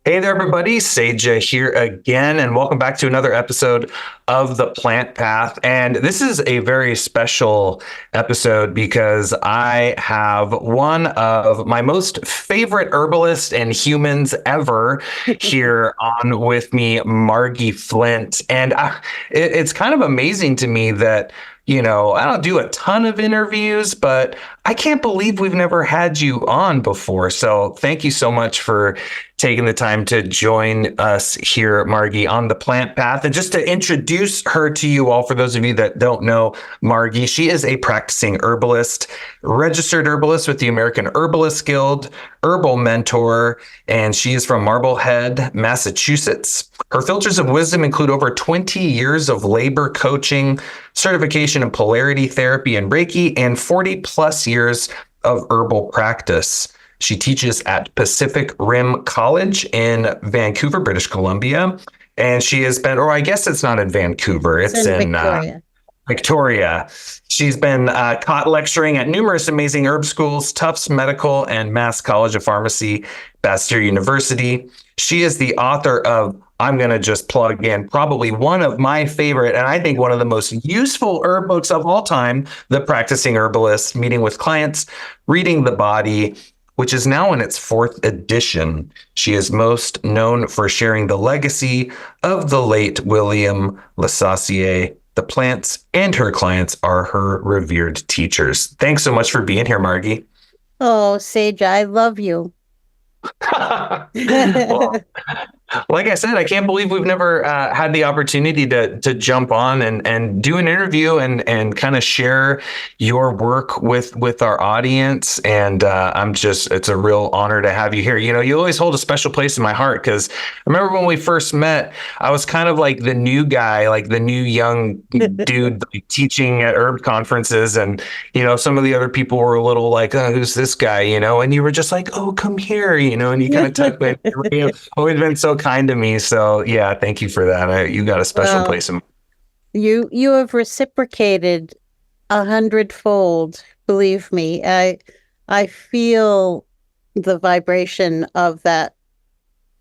Hey there, everybody. Seja here again, and welcome back to another episode of The Plant Path. And this is a very special episode because I have one of my most favorite herbalists and humans ever here on with me, Margi Flint. And it's kind of amazing to me that, I don't do a ton of interviews, but I can't believe we've never had you on before. So thank you so much for taking the time to join us here, Margie, on The Plant Path. And just to introduce her to you all, for those of you that don't know Margie, she is a practicing herbalist, registered herbalist with the American Herbalist Guild, herbal mentor, and she is from Marblehead, Massachusetts. Her filters of wisdom include over 20 years of labor coaching, certification in polarity therapy and Reiki, and 40 plus years of herbal practice. She teaches at Pacific Rim College in Vancouver, British Columbia. And she has been, or I guess it's not in Vancouver, it's in Victoria. Victoria. She's been caught lecturing at numerous amazing herb schools, Tufts Medical and Mass College of Pharmacy, Bastyr University. She is the author of, I'm going to just plug in, probably one of my favorite, and I think one of the most useful herb books of all time, The Practicing Herbalist, Meeting with Clients, Reading the Body, which is now in its 4th edition. She is most known for sharing the legacy of the late William LeSassier. The plants and her clients are her revered teachers. Thanks so much for being here, Margie. Oh, Sage, I love you. Well, like I said, I can't believe we've never had the opportunity to jump on and do an interview and kind of share your work with our audience. And it's a real honor to have you here. You always hold a special place in my heart because I remember when we first met, I was kind of like the new guy, like the new young dude like, teaching at herb conferences. And, some of the other people were a little like, oh, who's this guy, and you were just like, oh, come here, and you kind of took me. You've always been so kind to me. So yeah, thank you for that. You got a special place in. You have reciprocated 100-fold. Believe me, I feel the vibration of that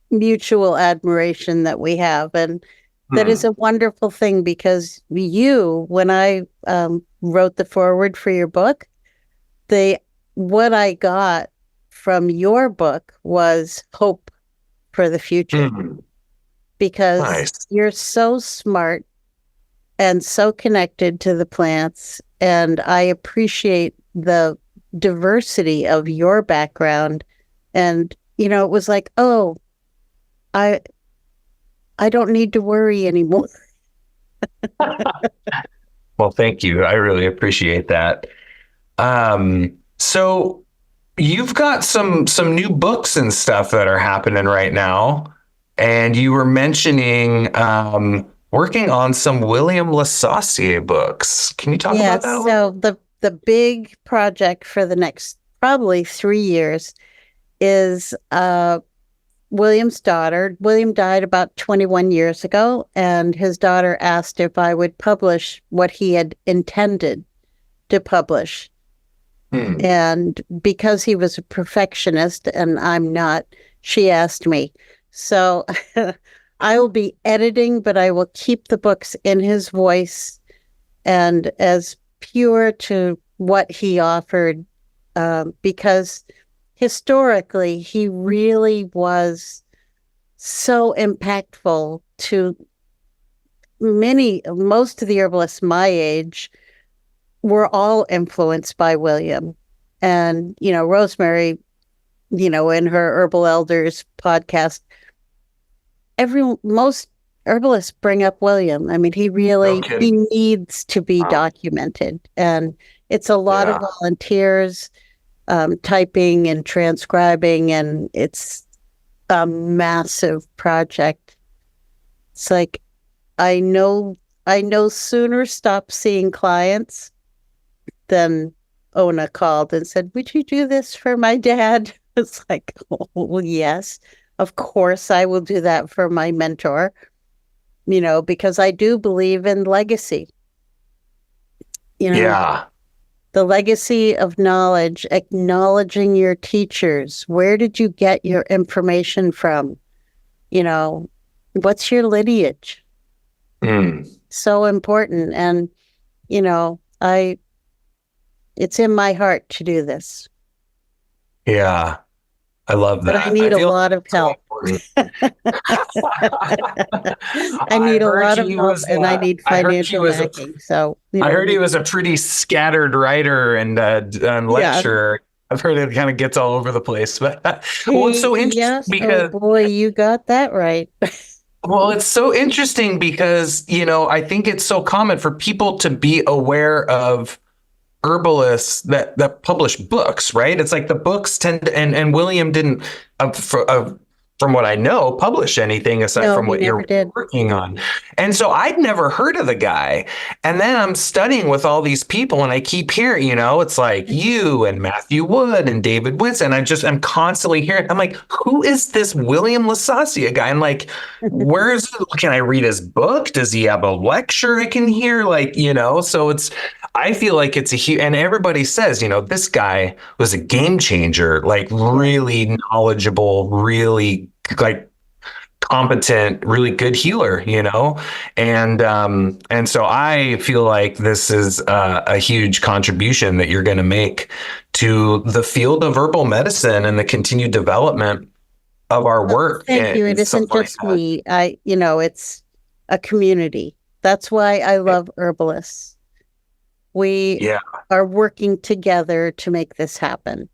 mutual admiration that we have, and that is a wonderful thing because when I wrote the foreword for your book, what I got from your book was hope for the future, because you're so smart and so connected to the plants, and I appreciate the diversity of your background. And it was like, oh, I don't need to worry anymore. Well, thank you. I really appreciate that. So you've got some new books and stuff that are happening right now. And you were mentioning working on some William LeSassier books. Can you talk about that a little? So the big project for the next probably 3 years is William's daughter. William died about 21 years ago, and his daughter asked if I would publish what he had intended to publish. And because he was a perfectionist and I'm not, she asked me. So I will be editing, but I will keep the books in his voice and as pure to what he offered, because historically he really was so impactful to most of the herbalists my age. Were all influenced by William. And, Rosemary, in her Herbal Elders podcast, most herbalists bring up William. I mean, he needs to be documented. And it's a lot of volunteers typing and transcribing, and it's a massive project. It's like, I know sooner stop seeing clients than Ona called and said, would you do this for my dad? It's like, oh, well, yes, of course I will do that for my mentor, because I do believe in legacy. The legacy of knowledge, acknowledging your teachers. Where did you get your information from? You know, what's your lineage? Mm. So important. And, you know, it's in my heart to do this, Yeah, I love but I that. I need a feel lot of so help. important. I I need a heard lot of he help was. and I need I heard he financial was. backing. So, you I know, heard he was a pretty scattered writer and yeah. lecturer. I've heard it kind of gets all over the place, but well, it's so interesting Yes. Oh because boy, you got that right. it's so interesting because I think it's so common for people to be aware of herbalists that publish books, right? It's like the books tend to, and William didn't, from what I know, publish anything aside No, from he what never you're did. working on. And so I'd never heard of the guy. And then I'm studying with all these people and I keep hearing, it's like you and Matthew Wood and David Winston. I'm constantly hearing, I'm like, who is this William LeSassier guy? I'm like, can I read his book? Does he have a lecture I can hear? So I feel like it's a huge, and everybody says, this guy was a game changer, like really knowledgeable, really like competent, really good healer, and so I feel like this is a huge contribution that you're going to make to the field of herbal medicine and the continued development of our work Thank you. and It stuff isn't like just that. me. It's a community. That's why I love herbalists. We Yeah, are working together to make this happen.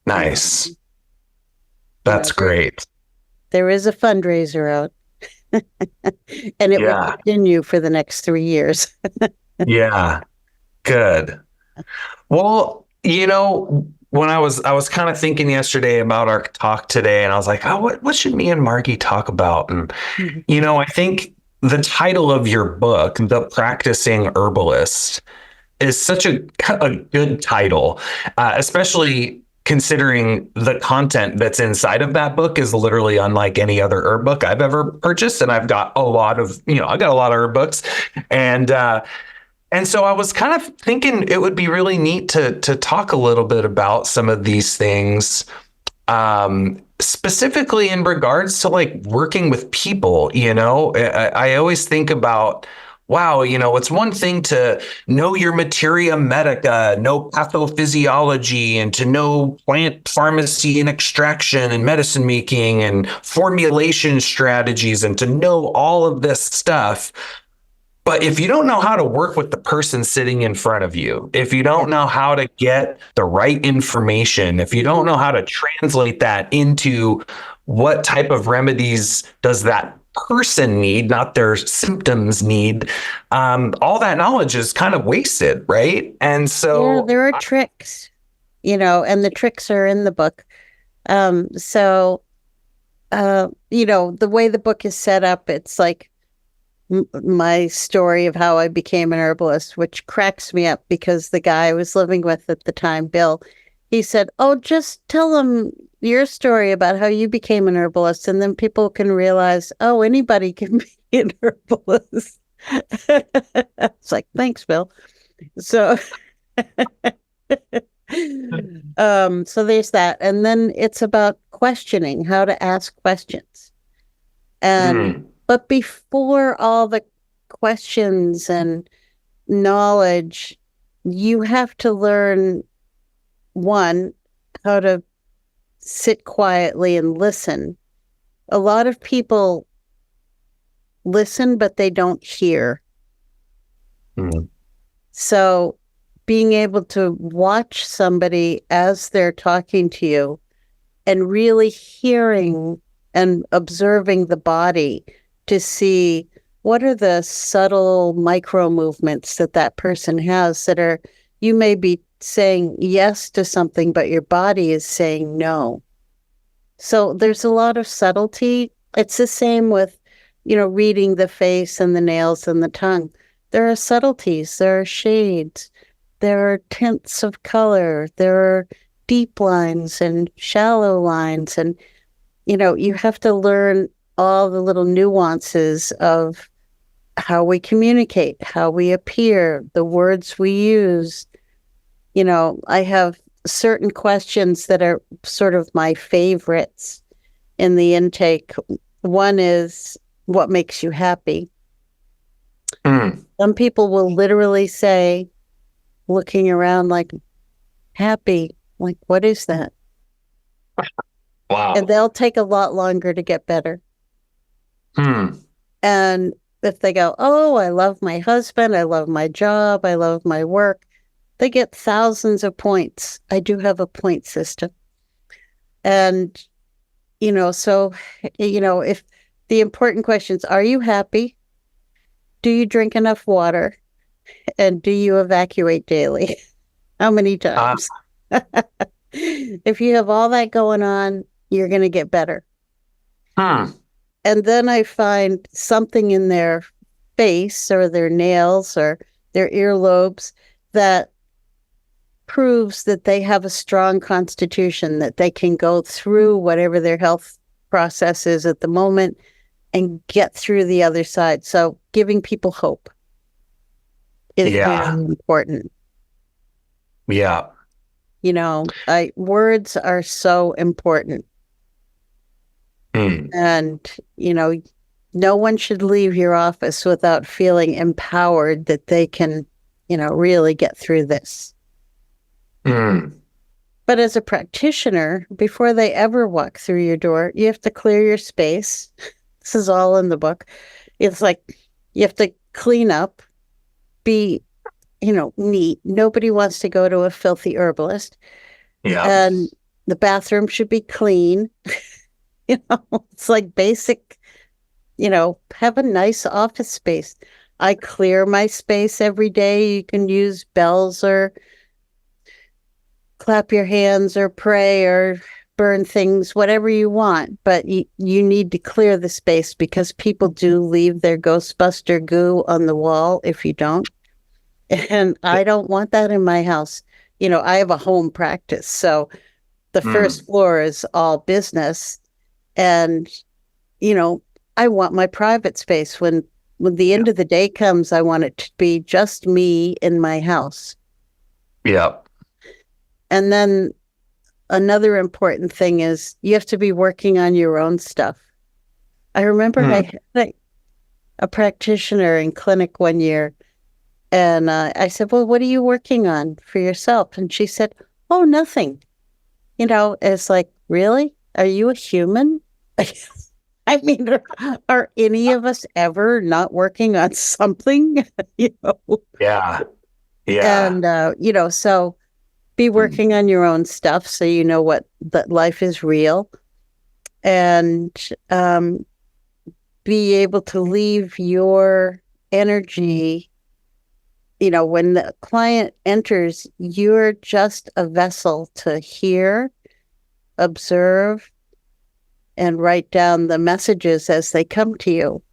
nice. You know, That's great. there is a fundraiser out and it will Yeah, continue for the next 3 years. yeah, good. Well, when I was kind of thinking yesterday about our talk today, and I was like, oh, what should me and Margie talk about? And Mhm. I think the title of your book, The Practicing Herbalist, is such a good title, especially considering the content that's inside of that book is literally unlike any other herb book I've ever purchased. And I've got a lot of, I got a lot of herb books, and so I was kind of thinking it would be really neat to talk a little bit about some of these things, specifically in regards to like working with people. I always think about, wow, it's one thing to know your materia medica, know pathophysiology, and to know plant pharmacy and extraction and medicine making and formulation strategies, and to know all of this stuff. But if you don't know how to work with the person sitting in front of you, if you don't know how to get the right information, if you don't know how to translate that into what type of remedies does that person need, not their symptoms need, all that knowledge is kind of wasted, right? And Yeah, so, there are tricks, and the tricks are in the book. So, the way the book is set up, it's like my story of how I became an herbalist, which cracks me up because the guy I was living with at the time, Bill, he said, "Oh, just tell them your story about how you became an herbalist, and then people can realize, oh, anybody can be an herbalist." It's like, thanks, Bill. So, so there's that, and then it's about questioning, how to ask questions, and mm, but before all the questions and knowledge, you have to learn, one, how to sit quietly and listen. A lot of people listen, but they don't hear. mm, So being able to watch somebody as they're talking to you and really hearing and observing the body to see what are the subtle micro movements that person has that are, you may be saying yes to something, but your body is saying no. So there's a lot of subtlety. It's the same with, reading the face and the nails and the tongue. There are subtleties, there are shades, there are tints of color, there are deep lines and shallow lines. And, you have to learn all the little nuances of how we communicate, how we appear, the words we use. I have certain questions that are sort of my favorites in the intake. One is what makes you happy. Mm. Some people will literally say, looking around like, happy. Like, what is that? Wow. And they'll take a lot longer to get better. Hmm. And if they go, oh, I love my husband, I love my job, I love my work, they get thousands of points. I do have a point system. And, so, if the important questions, are you happy? Do you drink enough water? And do you evacuate daily? How many times? If you have all that going on, you're going to get better. Hmm. And then I find something in their face or their nails or their earlobes that proves that they have a strong constitution, that they can go through whatever their health process is at the moment and get through the other side. So giving people hope is very important. Yeah. Words are so important. Mm. And, no one should leave your office without feeling empowered that they can, really get through this. Mm. But as a practitioner, before they ever walk through your door, you have to clear your space. This is all in the book. It's like you have to clean up, be, neat. Nobody wants to go to a filthy herbalist. Yeah. And the bathroom should be clean. It's like basic, have a nice office space. I clear my space every day. You can use bells or clap your hands or pray or burn things, whatever you want. But you need to clear the space because people do leave their Ghostbuster goo on the wall if you don't. And I don't want that in my house. I have a home practice. So the first floor is all business. And, I want my private space. When the end of the day comes, I want it to be just me in my house. Yeah. And then another important thing is you have to be working on your own stuff. I remember I had a practitioner in clinic one year, and I said, well, what are you working on for yourself? And she said, oh, nothing. It's like, really? Are you a human? I mean, are any of us ever not working on something? Yeah. Yeah. And, so be working on your own stuff so you know that life is real, and be able to leave your energy. When the client enters, you're just a vessel to hear, observe, and write down the messages as they come to you.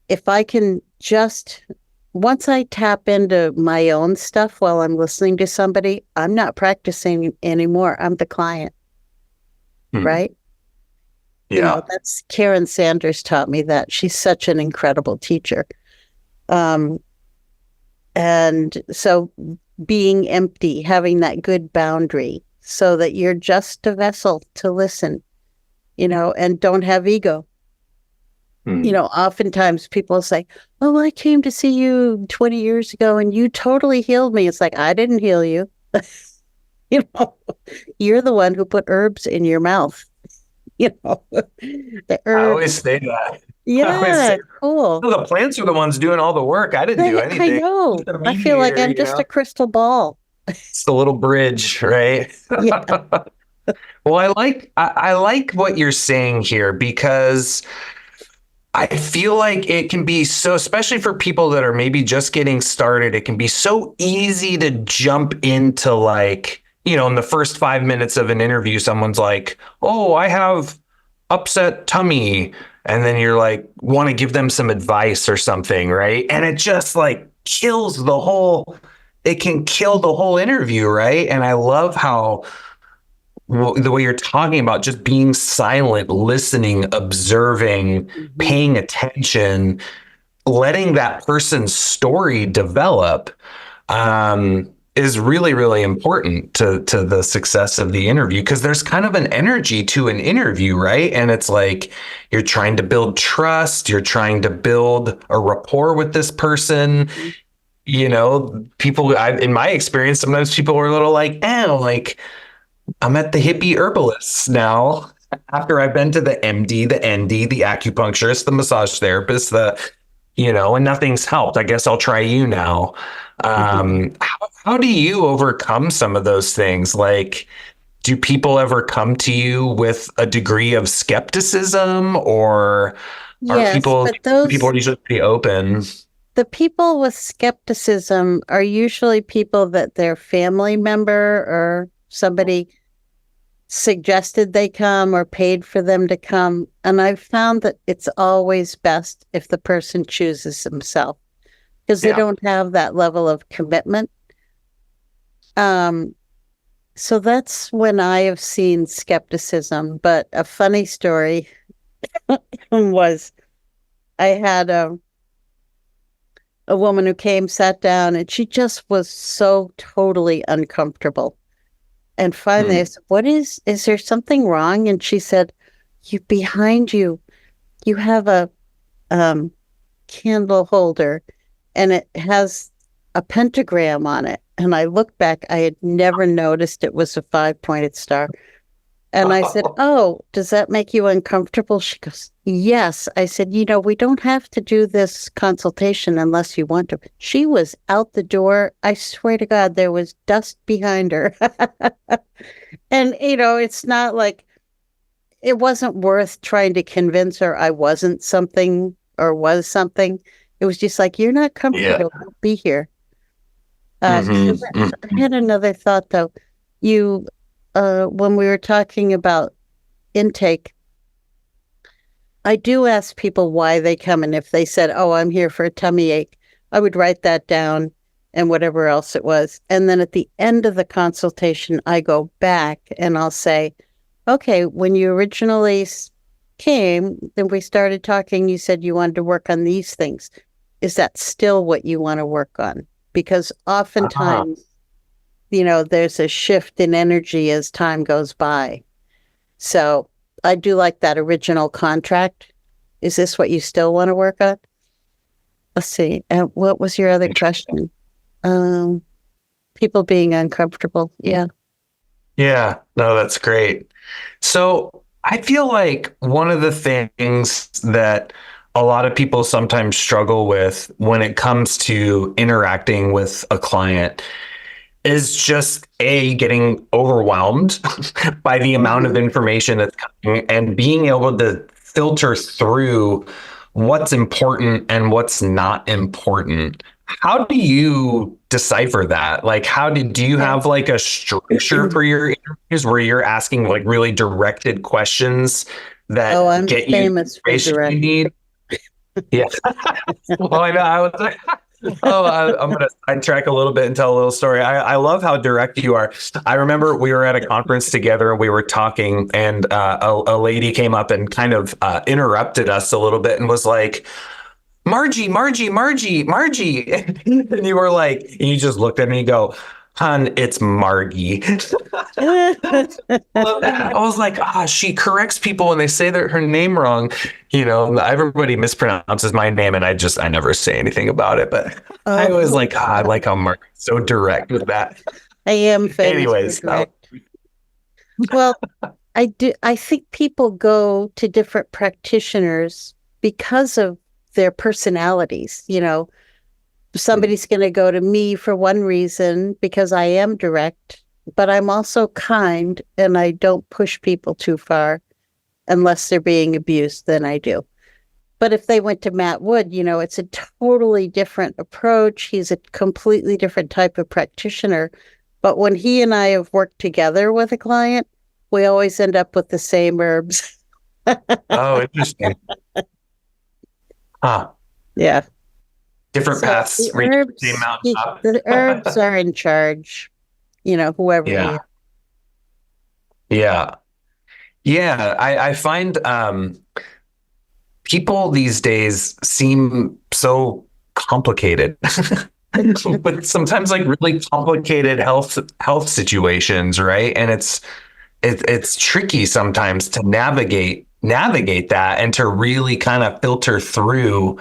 If I can just, once I tap into my own stuff while I'm listening to somebody, I'm not practicing anymore. I'm the client, right? Yeah. That's Karen Sanders taught me that. She's such an incredible teacher. And so being empty, having that good boundary so that you're just a vessel to listen, and don't have ego. Oftentimes people say, oh, I came to see you 20 years ago and you totally healed me. It's like, I didn't heal you. You're the one who put herbs in your mouth. The herbs. I always say that. Yeah, cool. The plants are the ones doing all the work. I didn't do anything. I know. I feel like I'm just a crystal ball. It's the little bridge, right? Yeah. Well, I like what you're saying here, because I feel like it can be so, especially for people that are maybe just getting started, it can be so easy to jump into, like, in the first 5 minutes of an interview, someone's like, oh, I have upset tummy. And then you're like, want to give them some advice or something, right? And it just like kills it can kill the whole interview, right? And I love how the way you're talking about just being silent, listening, observing, paying attention, letting that person's story develop. is really, really important to the success of the interview, because there's kind of an energy to an interview, right? And it's like you're trying to build trust, you're trying to build a rapport with this person. You know, in my experience, sometimes people are a little like, like I'm at the hippie herbalists now. After I've been to the MD, the ND, the acupuncturist, the massage therapist, and nothing's helped. I guess I'll try you now. How do you overcome some of those things? Like, do people ever come to you with a degree of skepticism, or are Yes, people but those are usually pretty open? the people with skepticism are usually people that their family member or somebody suggested they come or paid for them to come. And I've found that it's always best if the person chooses himself, because they don't have that level of commitment. So that's when I have seen skepticism. But a funny story was I had a woman who came, sat down, and she just was so totally uncomfortable. And finally I said, is there something wrong? And she said, behind you, you have a candle holder and it has a pentagram on it. And I looked back, I had never noticed it was a 5-pointed star. And I said, oh, does that make you uncomfortable? She goes, yes. I said, we don't have to do this consultation unless you want to. She was out the door. I swear to God, there was dust behind her. And, it's not like, it wasn't worth trying to convince her I wasn't something or was something. It was just like, you're not comfortable. Don't be here. I had another thought, though. When we were talking about intake, I do ask people why they come. And if they said, oh, I'm here for a tummy ache, I would write that down and whatever else it was. And then at the end of the consultation, I go back and I'll say, okay, when you originally came, then we started talking, you said you wanted to work on these things. Is that still what you want to work on? Because oftentimes, there's a shift in energy as time goes by. So I do like that original contract. Is this what you still want to work on? Let's see. What was your other question? People being uncomfortable. Yeah. Yeah. No, that's great. So I feel like one of the things that a lot of people sometimes struggle with when it comes to interacting with a client is just getting overwhelmed by the amount of information that's coming and being able to filter through what's important and what's not important. How do you decipher that? Like, do you have like a structure for your interviews where you're asking like really directed questions that I'm get famous you the information for you need? Yeah. Well, I know. I was like, I'm going to sidetrack a little bit and tell a little story. I love how direct you are. I remember we were at a conference together and we were talking, and a lady came up and kind of interrupted us a little bit and was like, Margie. And you were like, and you just looked at me and go, hon, it's Margie. I was like, she corrects people when they say her name wrong. Everybody mispronounces my name and I never say anything about it. But I was like, I like how Margie's so direct with that. I am famous. Anyways. Well, I think people go to different practitioners because of their personalities. Somebody's going to go to me for one reason because I am direct, but I'm also kind and I don't push people too far unless they're being abused, then I do. But if they went to Matt Wood, it's a totally different approach. He's a completely different type of practitioner. But when he and I have worked together with a client, we always end up with the same herbs. Oh, interesting. Huh. Yeah. Different paths. The herbs are in charge, whoever. Yeah. Yeah. Yeah. I find people these days seem so complicated. but sometimes like really complicated health situations, right? And it's tricky sometimes to navigate that and to really kind of filter through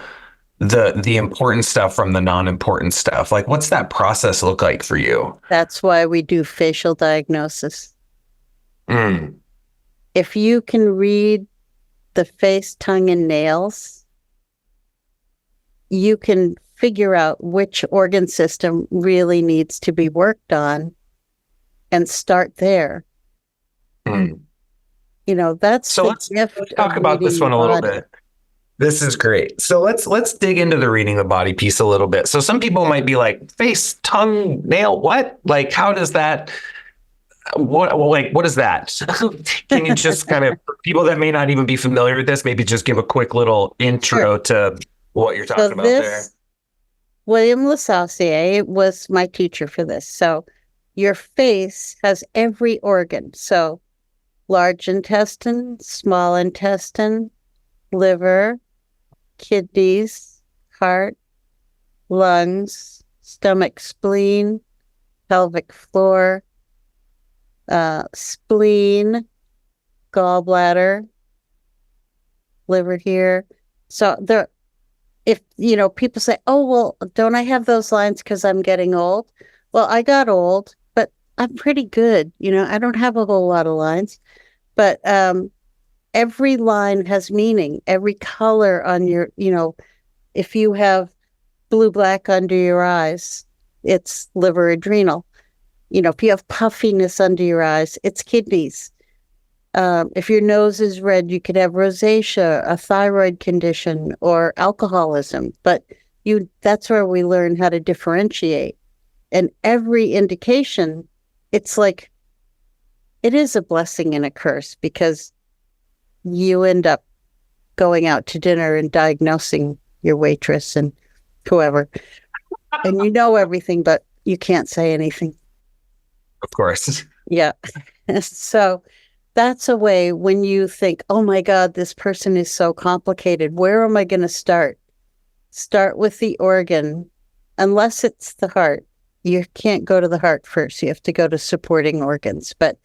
the important stuff from the non-important stuff. Like, what's that process look like for you? That's why we do facial diagnosis. Mm. If you can read the face, tongue, and nails, you can figure out which organ system really needs to be worked on and start there. Mm. You know, that's So the let's gift talk of about this reading one the a little body. bit. This is great. So let's dig into the reading the body piece a little bit. So some people might be like, face, tongue, nail, what? Like, how does that? What is that? Can you just kind of, for people that may not even be familiar with this, maybe just give a quick little intro Sure. to what you're So talking about there? this, William LeSassier was my teacher for this. So your face has every organ. So large intestine, small intestine, liver, kidneys, heart, lungs, stomach, spleen, pelvic floor, spleen, gallbladder, liver here. So there, if, you know, people say, oh, well, don't I have those lines because I'm getting old? Well, I got old, but I'm pretty good. You know, I don't have a whole lot of lines, but every line has meaning. Every color on your, you know, if you have blue black under your eyes, it's liver adrenal. You know, if you have puffiness under your eyes, it's kidneys. If your nose is red, you could have rosacea, a thyroid condition, or alcoholism. But that's where we learn how to differentiate. And every indication, it's like, it is a blessing and a curse, because you end up going out to dinner and diagnosing your waitress and whoever. And you know everything, but you can't say anything. Of course. Yeah. So that's a way when you think, oh my God, this person is so complicated. Where am I going to start? Start with the organ, unless it's the heart. You can't go to the heart first. You have to go to supporting organs. But,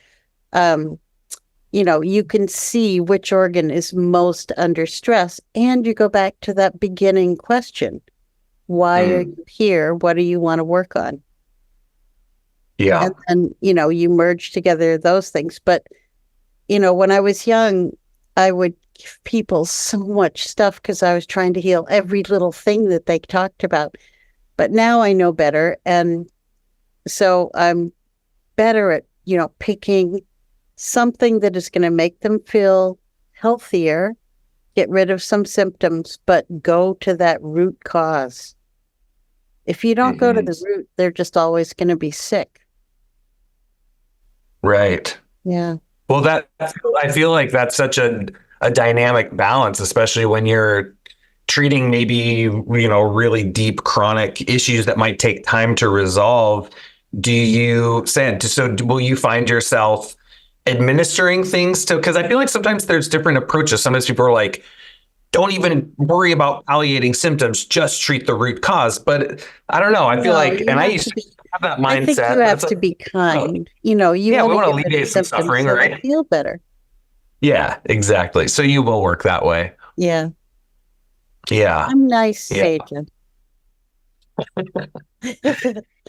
you know, you can see which organ is most under stress. And you go back to that beginning question. Why are you here? What do you want to work on? Yeah. And, you know, you merge together those things. But, you know, when I was young, I would give people so much stuff because I was trying to heal every little thing that they talked about. But now I know better. And so I'm better at, you know, picking something that is going to make them feel healthier, get rid of some symptoms, but go to that root cause. If you don't go to the root, they're just always going to be sick. Right. Yeah. Well, I feel like that's such a dynamic balance, especially when you're treating maybe, you know, really deep chronic issues that might take time to resolve. Will you find yourself administering things to, because I feel like sometimes there's different approaches. Sometimes people are like, don't even worry about palliating symptoms, just treat the root cause. But I don't know. I feel like, and I used to have that mindset. I think you have to be kind. You know, you we want to alleviate some suffering, so right? they feel better. Yeah, exactly. So you will work that way. Yeah. Yeah. I'm nice, Yeah. Sajin.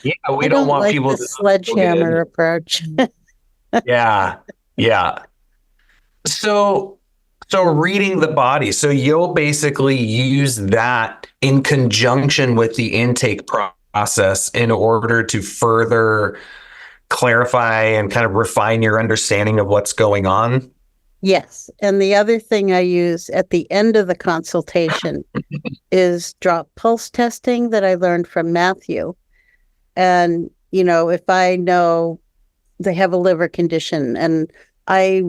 Yeah, we I don't want like people the to sledgehammer approach. Yeah. Yeah. So reading the body. So you'll basically use that in conjunction with the intake process in order to further clarify and kind of refine your understanding of what's going on. Yes. And the other thing I use at the end of the consultation is drop pulse testing that I learned from Matthew. And, you know, if I know they have a liver condition and I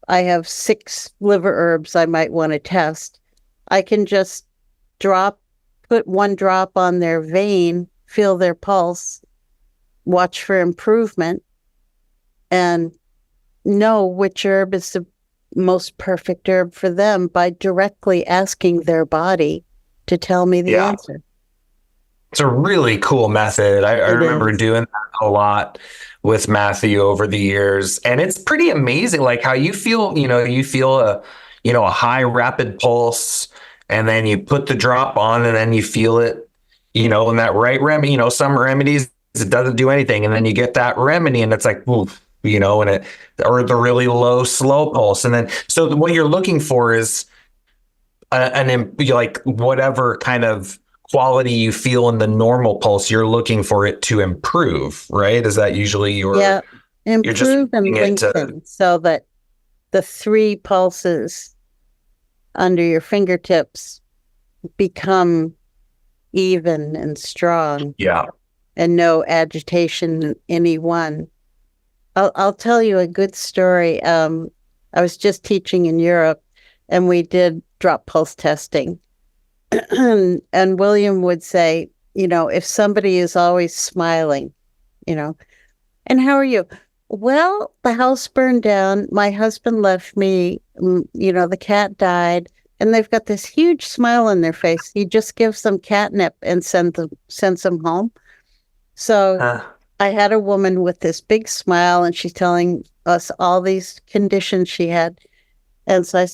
have 6 liver herbs I might want to test, I can just put 1 drop on their vein, feel their pulse, watch for improvement, and know which herb is the most perfect herb for them by directly asking their body to tell me the answer. It's a really cool method. I It remember is. doing that a lot with Matthew over the years. And it's pretty amazing, like how you feel, you feel a high rapid pulse, and then you put the drop on and then you feel it, in that right remedy, some remedies, it doesn't do anything. And then you get that remedy and it's like, oof, and it, or the really low, slow pulse. And then, so what you're looking for is like whatever kind of quality you feel in the normal pulse, you're looking for it to improve, right? Is that usually Yeah. you're just Improve and looking it to, lengthen so that the 3 pulses under your fingertips become even and strong yeah. and no agitation in any one. I'll tell you a good story. I was just teaching in Europe and we did drop pulse testing. And William would say, if somebody is always smiling, and how are you? Well, the house burned down. My husband left me. The cat died, and they've got this huge smile on their face. He just gives them catnip and sends them home. So I had a woman with this big smile, and she's telling us all these conditions she had. And so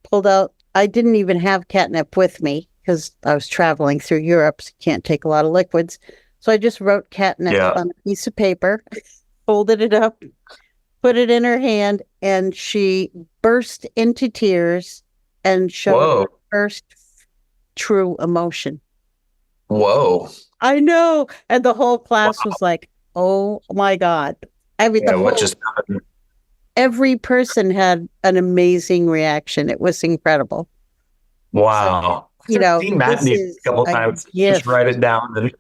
pulled out. I didn't even have catnip with me because I was traveling through Europe, so you can't take a lot of liquids. So I just wrote catnip on a piece of paper, folded it up, put it in her hand, and she burst into tears and showed her first true emotion. Whoa. I know. And the whole class was like, oh my God. What just happened? Every person had an amazing reaction. It was incredible. Wow. So, I've seen Matt a couple times. Just write it down.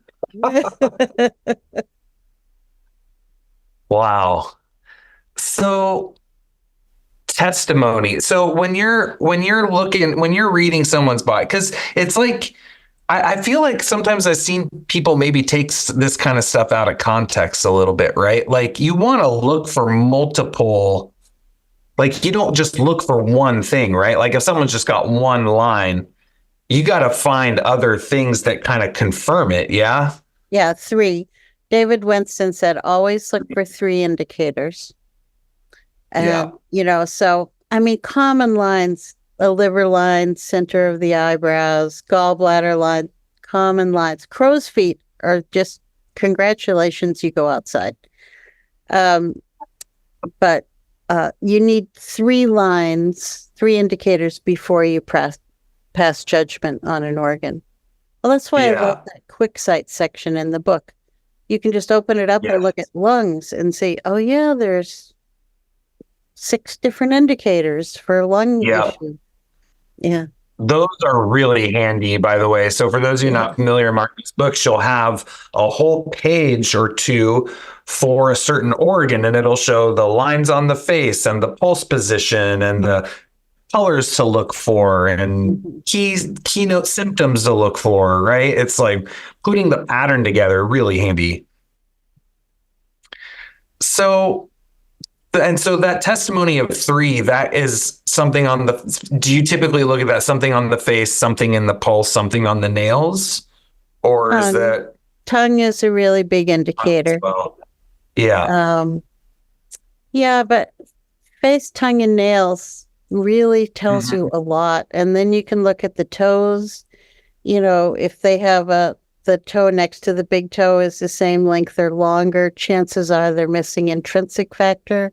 Wow. So testimony. So when you're reading someone's body, because it's like I feel like sometimes I've seen people maybe take this kind of stuff out of context a little bit, right? Like you want to look for multiple, like you don't just look for one thing, right? Like if someone's just got one line, you got to find other things that kind of confirm it. Yeah. Yeah. 3. David Winston said, always look for 3 indicators. And, so, common lines, a liver line, center of the eyebrows, gallbladder line, common lines. Crow's feet are just congratulations, you go outside. But you need 3 lines, 3 indicators before you pass judgment on an organ. Well, that's why I love that quick sight section in the book. You can just open it up and look at lungs and say, oh yeah, there's 6 different indicators for lung issue. Yeah. Those are really handy, by the way. So for those of you not familiar, Margie's book, she'll have a whole page or 2 for a certain organ, and it'll show the lines on the face and the pulse position and the colors to look for and keynote symptoms to look for, right? It's like putting the pattern together, really handy. So that testimony of 3, that is something on the, do you typically look at that, something on the face, something in the pulse, something on the nails? Or is that? Tongue is a really big indicator. Well, yeah. Yeah, but face, tongue, and nails really tells you a lot. And then you can look at the toes, if they have the toe next to the big toe is the same length or longer, chances are they're missing intrinsic factor.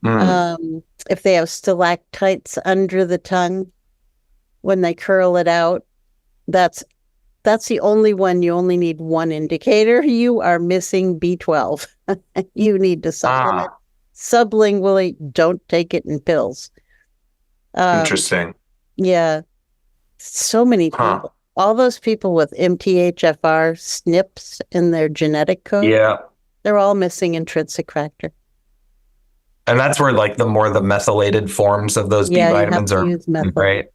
If they have stalactites under the tongue, when they curl it out, that's the only one. You only need 1 indicator. You are missing B12. You need to supplement sublingually. Don't take it in pills. Interesting. Yeah. So many people. All those people with MTHFR SNPs in their genetic code, they're all missing intrinsic factor. And that's where like the methylated forms of those B vitamins are, right?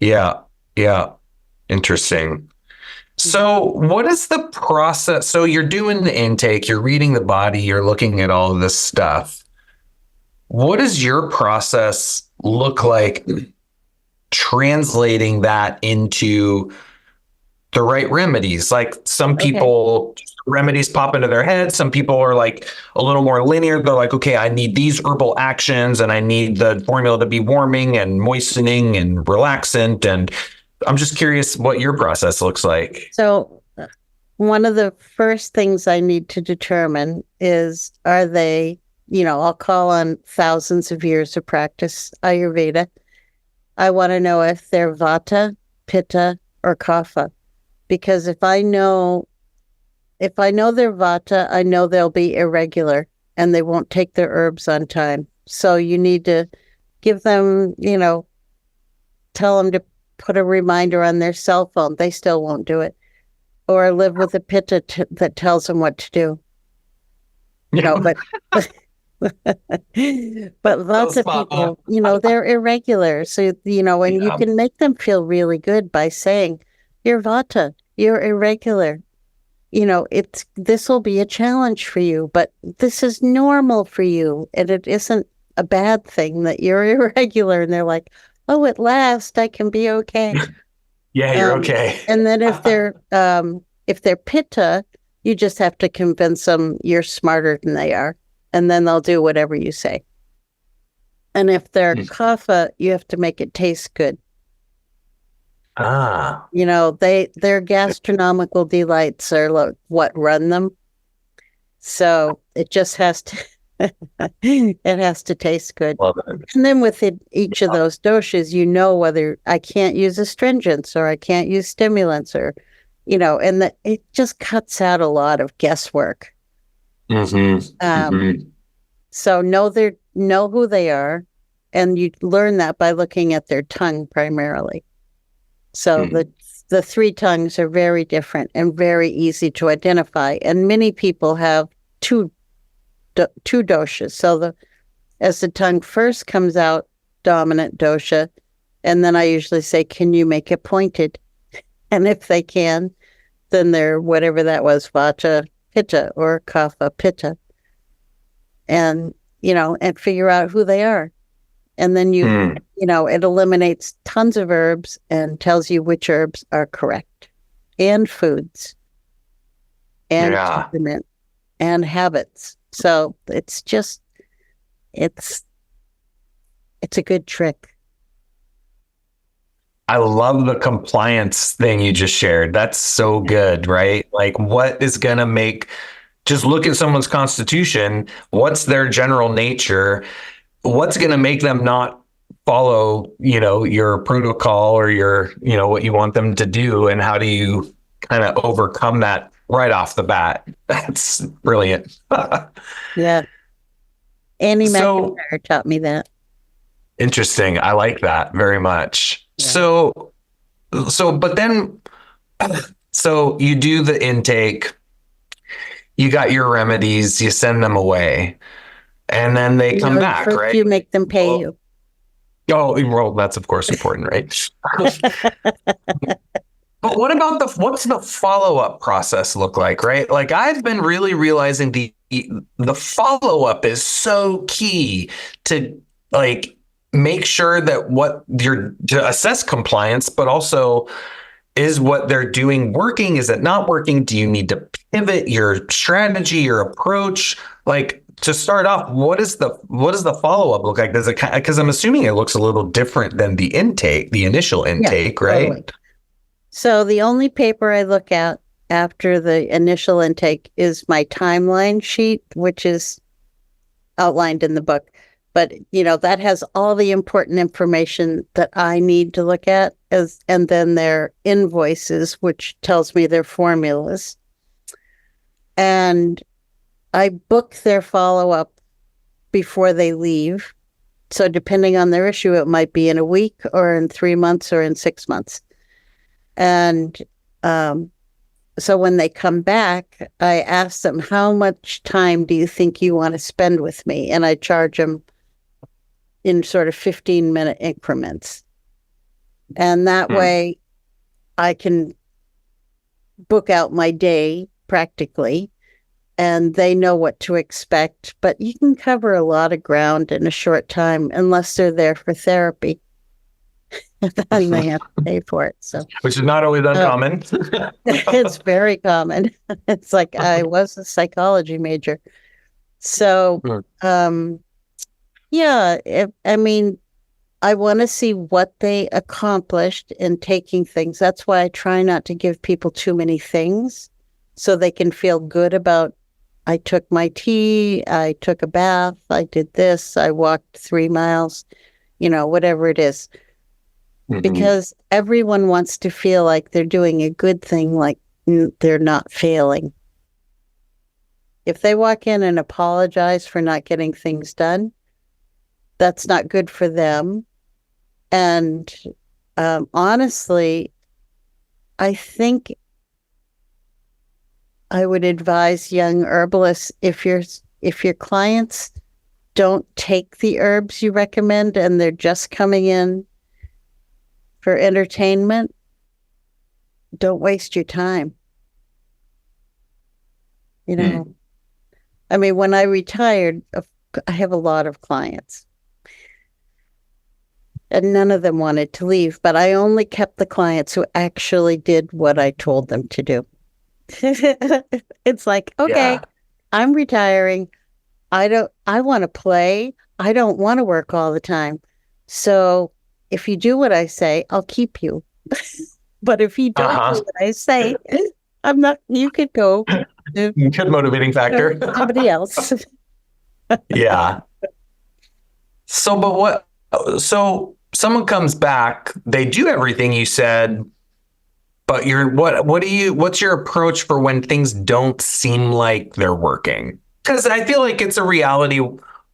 Yeah. Yeah. Interesting. So what is the process? So you're doing the intake, you're reading the body, you're looking at all of this stuff. What does your process look like translating that into the the right remedies. Like some Okay. people, remedies pop into their head. Some people are like a little more linear. They're like, okay, I need these herbal actions and I need the formula to be warming and moistening and relaxant. And I'm just curious what your process looks like. So one of the first things I need to determine is, are they, I'll call on thousands of years of practice Ayurveda. I want to know if they're Vata, Pitta, or Kapha. Because if I know they're Vata, I know they'll be irregular and they won't take their herbs on time. So you need to give them, tell them to put a reminder on their cell phone. They still won't do it. Or live with a Pitta that tells them what to do. But lots of people, they're irregular. So, and you can make them feel really good by saying, you're Vata, you're irregular. This will be a challenge for you, but this is normal for you. And it isn't a bad thing that you're irregular. And they're like, oh, at last I can be okay. Yeah, you're okay. And then if they're Pitta, you just have to convince them you're smarter than they are. And then they'll do whatever you say. And if they're Kapha, you have to make it taste good. Their gastronomical delights are what run them. So it just has to, it has to taste good. Love it. And then within each of those doshas, whether I can't use astringents or I can't use stimulants or, and that it just cuts out a lot of guesswork. So know who they are, and you learn that by looking at their tongue primarily. So the three tongues are very different and very easy to identify. And many people have two doshas. So as the tongue first comes out, dominant dosha, and then I usually say, can you make it pointed? And if they can, then they're whatever that was, Vata, Pitta, or Kapha, Pitta. And, and figure out who they are. And then it eliminates tons of herbs and tells you which herbs are correct, and foods, and temperament, and habits. So it's a good trick. I love the compliance thing you just shared. That's so good, right? Like, what is going to make, just look at someone's constitution, what's their general nature, what's going to make them not follow, your protocol or your, what you want them to do, and how do you kind of overcome that right off the bat? That's brilliant. Yeah. Annie McIntyre taught me that. Interesting. I like that very much. Yeah. But then, so you do the intake, you got your remedies, you send them away, and then they come back, right? You make them pay you. Oh, well, that's of course important, right? But what about what's the follow-up process look like, right? Like, I've been really realizing the follow-up is so key to make sure that what you're to assess compliance, but also is what they're doing working? Is it not working? Do you need to pivot your strategy, your approach? Like, to start off, what does the follow-up look like? Does it, because I'm assuming it looks a little different than the initial intake, right? Totally. So the only paper I look at after the initial intake is my timeline sheet, which is outlined in the book. But, that has all the important information that I need to look at, and then their invoices, which tells me their formulas. And I book their follow-up before they leave. So depending on their issue, it might be in a week or in 3 months or in 6 months. And so when they come back, I ask them, how much time do you think you want to spend with me? And I charge them in sort of 15-minute increments. And that way I can book out my day practically, and they know what to expect. But you can cover a lot of ground in a short time unless they're there for therapy. and they have to pay for it. So, Which is not always uncommon. it's very common. It's like I was a psychology major. So, yeah, I mean, I want to see what they accomplished in taking things. That's why I try not to give people too many things so they can feel good about, I took my tea, I took a bath, I did this, I walked 3 miles, whatever it is. Because everyone wants to feel like they're doing a good thing, like they're not failing. If they walk in and apologize for not getting things done, that's not good for them. And honestly, I think I would advise young herbalists, if your clients don't take the herbs you recommend and they're just coming in for entertainment, don't waste your time. I mean, when I retired, I have a lot of clients. And none of them wanted to leave, but I only kept the clients who actually did what I told them to do. It's like, okay, I'm retiring. I want to play. I don't want to work all the time. So if you do what I say, I'll keep you. But if you don't do what I say, you could go. Good motivating factor. Somebody else. Yeah. So someone comes back, they do everything you said, but what's your approach for when things don't seem like they're working? Because I feel like it's a reality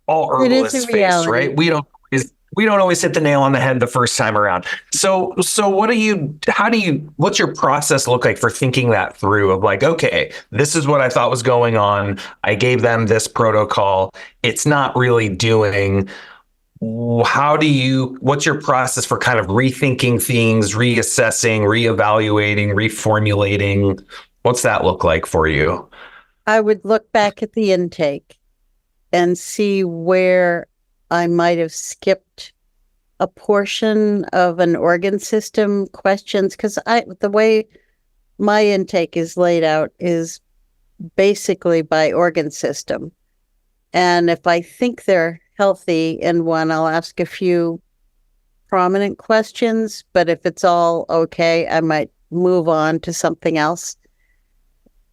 all herbalists face, right? We don't always hit the nail on the head the first time around. So what's your process look like for thinking that through of like, okay, this is what I thought was going on. I gave them this protocol. It's not really doing. What's your process for kind of rethinking things, reassessing, reevaluating, reformulating? What's that look like for you? I would look back at the intake and see where I might have skipped a portion of an organ system questions, because the way my intake is laid out is basically by organ system. And if I think they're healthy in one, I'll ask a few prominent questions, but if it's all okay, I might move on to something else.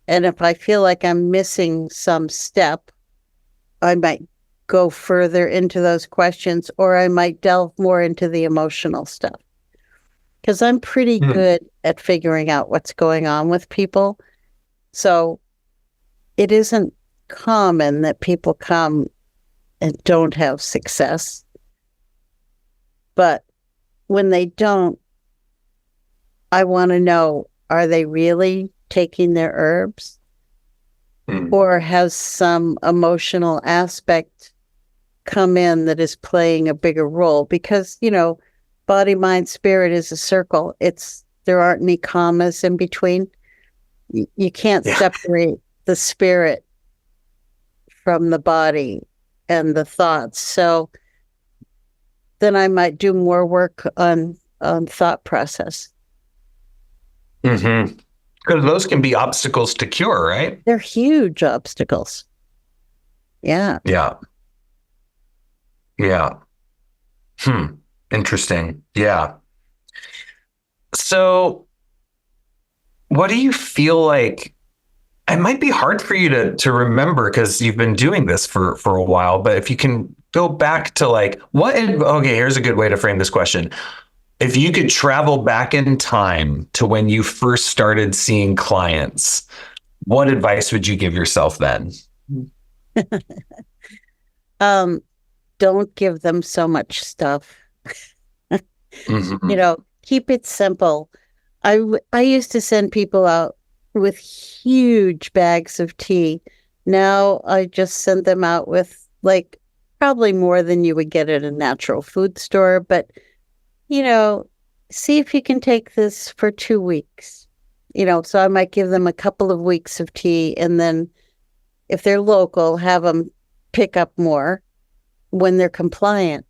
And if I feel like I'm missing some step, I might go further into those questions, or I might delve more into the emotional stuff. Because I'm pretty good at figuring out what's going on with people. So it isn't common that people come and don't have success. But when they don't, I want to know, are they really taking their herbs? Or has some emotional aspect come in that is playing a bigger role? Because, body, mind, spirit is a circle. There aren't any commas in between. You can't separate the spirit from the body and the thoughts. So then I might do more work on thought process. Mm-hmm. Because those can be obstacles to cure, right? They're huge obstacles. Yeah. Yeah. Yeah. Interesting. Yeah. So what do you feel like? It might be hard for you to remember because you've been doing this for a while, but if you can go back to like okay, here's a good way to frame this question. If you could travel back in time to when you first started seeing clients, what advice would you give yourself then? Don't give them so much stuff. Keep it simple. I used to send people out with huge bags of tea. Now I just send them out with like probably more than you would get at a natural food store, but see if you can take this for 2 weeks. So I might give them a couple of weeks of tea, and then if they're local, have them pick up more when they're compliant,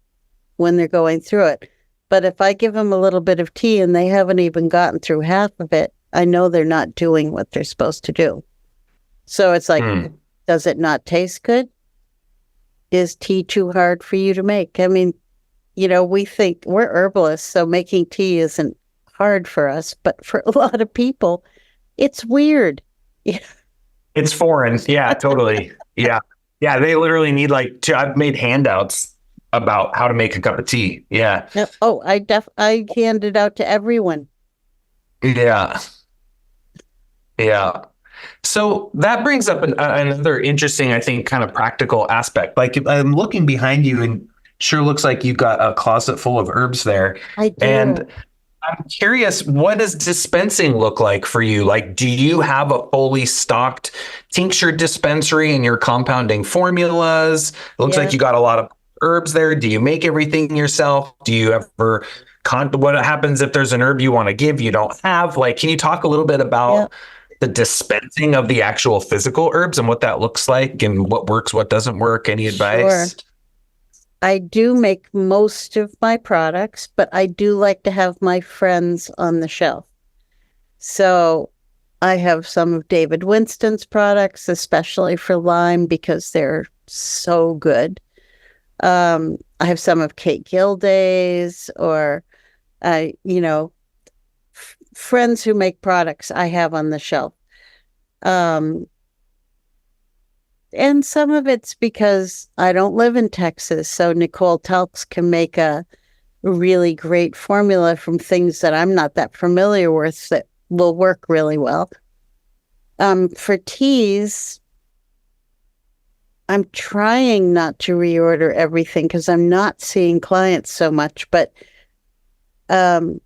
when they're going through it. But if I give them a little bit of tea and they haven't even gotten through half of it, I know they're not doing what they're supposed to do. So it's like, does it not taste good? Is tea too hard for you to make? I mean, we think we're herbalists, so making tea isn't hard for us, but for a lot of people, it's weird. It's foreign. Yeah, totally. Yeah. Yeah. They literally need I've made handouts about how to make a cup of tea. Yeah. Oh, I hand it out to everyone. Yeah. Yeah. So that brings up another interesting, I think, kind of practical aspect. Like I'm looking behind you and sure looks like you've got a closet full of herbs there. I do. And I'm curious, what does dispensing look like for you? Like, do you have a fully stocked tincture dispensary in your compounding formulas? It looks like you got a lot of herbs there. Do you make everything yourself? Do you ever what happens if there's an herb you want to give you don't have? Like, can you talk a little bit about the dispensing of the actual physical herbs and what that looks like and what works, what doesn't work? Any advice? Sure. I do make most of my products, but I do like to have my friends on the shelf. So I have some of David Winston's products, especially for Lyme, because they're so good. I have some of Kate Gilday's or, friends who make products I have on the shelf. And some of it's because I don't live in Texas, so Nicole Tufts can make a really great formula from things that I'm not that familiar with that will work really well. For teas, I'm trying not to reorder everything because I'm not seeing clients so much, but the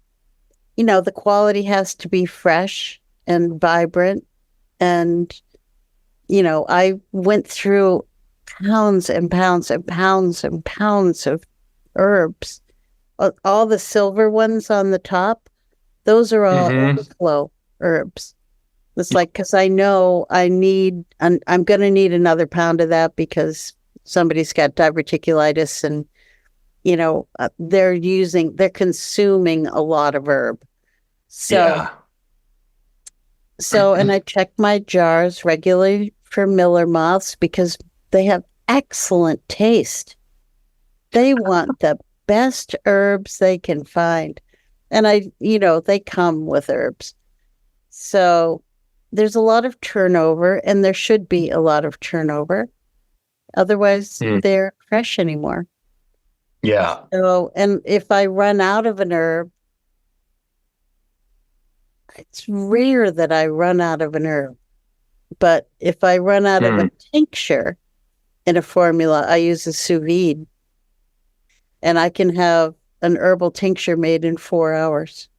quality has to be fresh and vibrant. And I went through pounds and pounds and pounds and pounds of herbs. All the silver ones on the top, those are all overflow herbs. It's like, because I know I'm going to need another pound of that because somebody's got diverticulitis and, they're consuming a lot of herb. So, and I check my jars regularly for Miller moths because they have excellent taste. They want the best herbs they can find. And they come with herbs. So there's a lot of turnover, and there should be a lot of turnover. Otherwise, they're fresh anymore. Yeah. So, and if I run out of an herb, it's rare that I run out of an herb. But if I run out of a tincture in a formula, I use a sous vide. And I can have an herbal tincture made in 4 hours.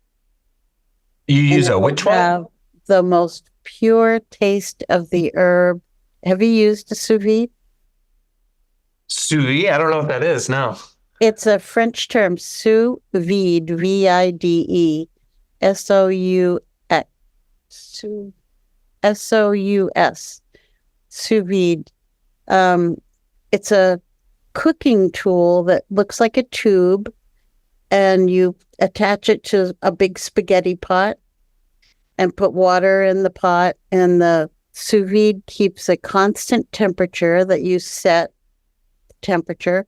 You use which one? Have the most pure taste of the herb. Have you used a sous vide? Sous vide? I don't know what that is. No. It's a French term, sous vide, V-I-D-E, S-O-U-X, S-O-U-S, sous vide. It's a cooking tool that looks like a tube, and you attach it to a big spaghetti pot and put water in the pot, and the sous vide keeps a constant temperature that you set temperature,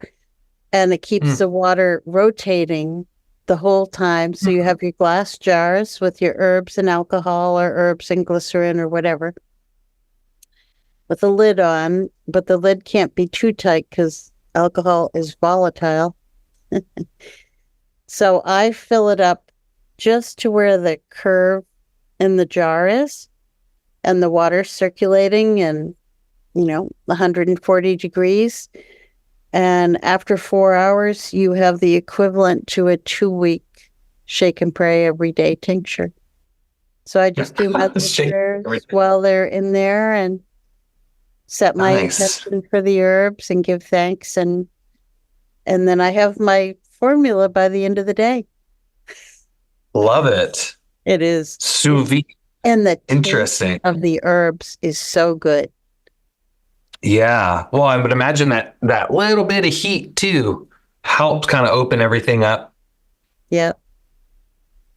and it keeps the water rotating the whole time. So you have your glass jars with your herbs and alcohol or herbs and glycerin or whatever with a lid on, but the lid can't be too tight because alcohol is volatile. So I fill it up just to where the curve in the jar is, and the water circulating and 140 degrees. And after 4 hours, you have the equivalent to a 2-week shake and pray every day tincture. So I just do my tinctures while they're in there and set my intention for the herbs and give thanks. And then I have my formula by the end of the day. Love it. It is. Sous vide. And the interesting taste of the herbs is so good. Yeah. Well, I would imagine that little bit of heat too helps kind of open everything up. Yeah.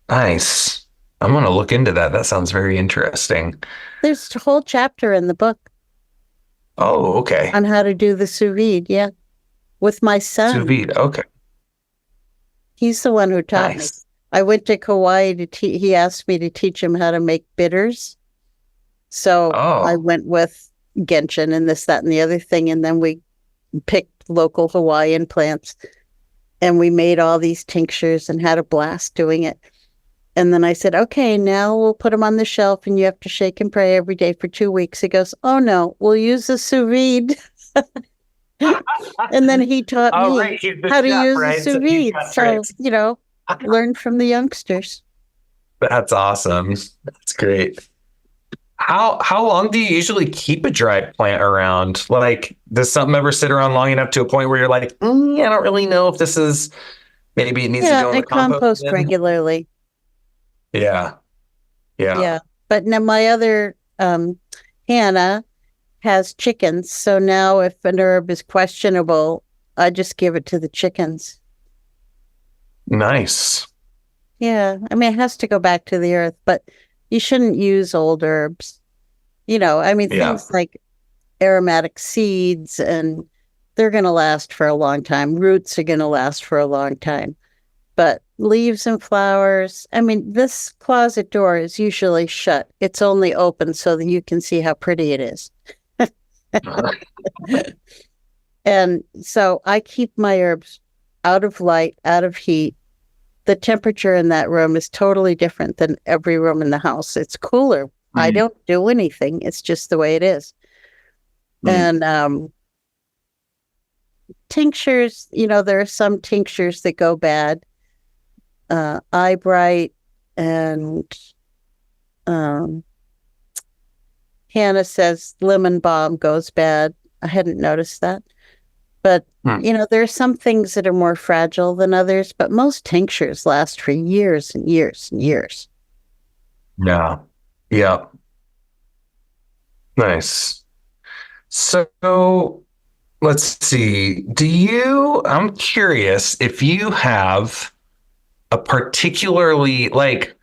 Nice. I'm going to look into that. That sounds very interesting. There's a whole chapter in the book Oh, okay. on how to do the sous vide. Yeah. With my Sous son. vide. Okay. He's the one who taught me. Nice. I went to Kauai to teach. He asked me to teach him how to make bitters. So I Oh, went with gentian and this, that, and the other thing. And then we picked local Hawaiian plants and we made all these tinctures and had a blast doing it. And then I said, okay, now we'll put them on the shelf and you have to shake and pray every day for 2 weeks. He goes, oh no, we'll use the sous vide. And then he taught oh, me right. He's the how to chef, use the right? So sous he's vide. got So, tricks. learn from the youngsters. That's awesome. That's great. How long do you usually keep a dried plant around? Like, does something ever sit around long enough to a point where you're like, I don't really know if this is maybe it needs to Yeah, go in I the compost compost bin? regularly. Yeah. Yeah. Yeah. But now my other Hannah has chickens. So now if an herb is questionable, I just give it to the chickens. Nice. Yeah. I mean, it has to go back to the earth, but you shouldn't use old herbs. Yeah. Things like aromatic seeds and they're going to last for a long time. Roots are going to last for a long time. But leaves and flowers, this closet door is usually shut. It's only open so that you can see how pretty it is. And so I keep my herbs out of light, out of heat. The temperature in that room is totally different than every room in the house. It's cooler. I Mm, don't do anything. It's just the way it is. mm. And tinctures, there are some tinctures that go bad. Eye bright and um, Hannah says lemon balm goes bad. I hadn't noticed that. But, Hmm. there are some things that are more fragile than others, but most tinctures last for years and years and years. Yeah. Yeah. Nice. So let's see. I'm curious if you have a particularly like,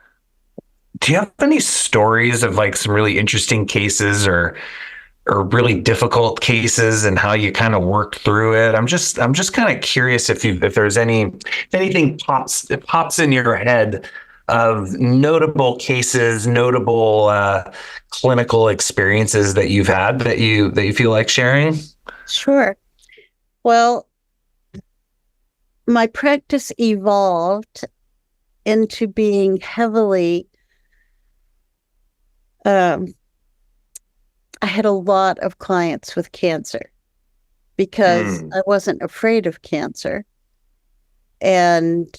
do you have any stories of like some really interesting cases or really difficult cases and how you kind of worked through it? I'm just kind of curious if there's if anything pops in your head of notable cases, notable clinical experiences that you've had that you feel like sharing. Sure. Well, my practice evolved into being heavily, um, I had a lot of clients with cancer because Mm. I wasn't afraid of cancer. And,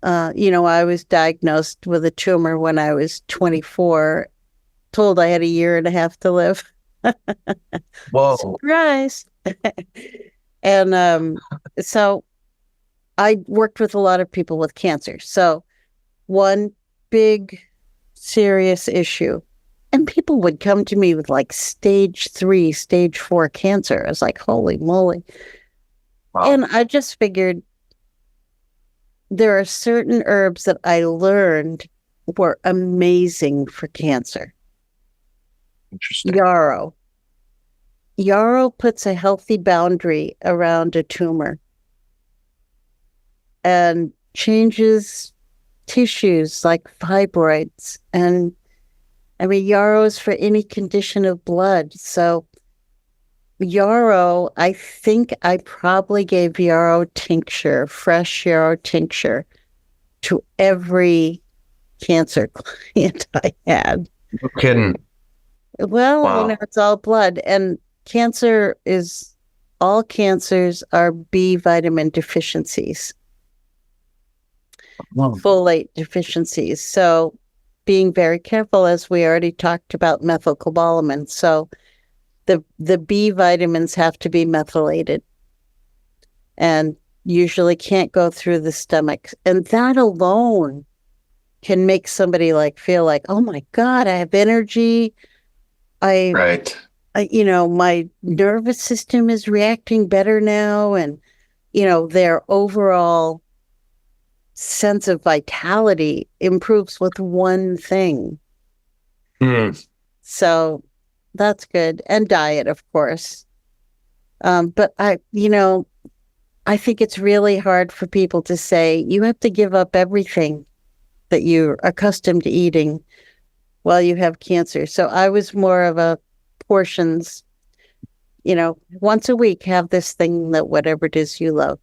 I was diagnosed with a tumor when I was 24, told I had a year and a half to live. Whoa. Surprise. And so I worked with a lot of people with cancer. So one big serious issue, and people would come to me with like stage 3, stage 4 cancer. I was like, holy moly. Wow. And I just figured there are certain herbs that I learned were amazing for cancer. Interesting. Yarrow. Yarrow puts a healthy boundary around a tumor and changes tissues like fibroids. And yarrow is for any condition of blood. So yarrow, I think I probably gave yarrow tincture, fresh yarrow tincture to every cancer client I had. No kidding. Well, Wow. it's all blood. And all cancers are B vitamin deficiencies, Wow. folate deficiencies. So being very careful, as we already talked about methylcobalamin. So the B vitamins have to be methylated and usually can't go through the stomach. And that alone can make somebody feel like, oh my God, I have energy. Right. My nervous system is reacting better now. And, their overall sense of vitality improves with one thing. Mm. So that's good. And diet, of course. But I think it's really hard for people to say, you have to give up everything that you're accustomed to eating while you have cancer. So I was more of a portions, once a week, have this thing that whatever it is you love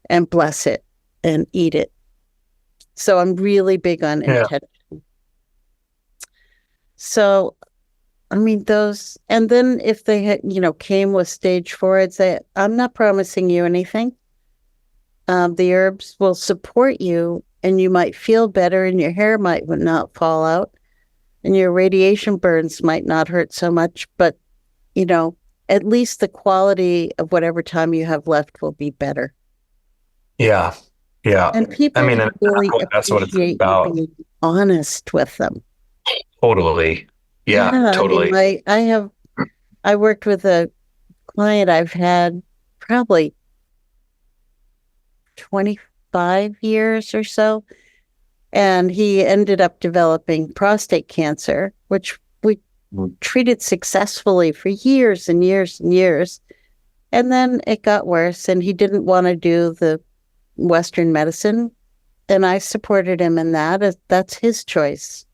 and bless it and eat it. So I'm really big on intention. So, I mean, those, and then if they had, came with stage 4, I'd say, I'm not promising you anything. The herbs will support you and you might feel better and your hair might not fall out and your radiation burns might not hurt so much, but, at least the quality of whatever time you have left will be better. Yeah. Yeah. And people really that's what it's appreciate about. you being honest with them. Totally. Yeah, totally. I mean, I worked with a client I've had probably 25 years or so, and he ended up developing prostate cancer, which we treated successfully for years and years and years. And then it got worse, and he didn't want to do the Western medicine, and I supported him in that. That's his choice.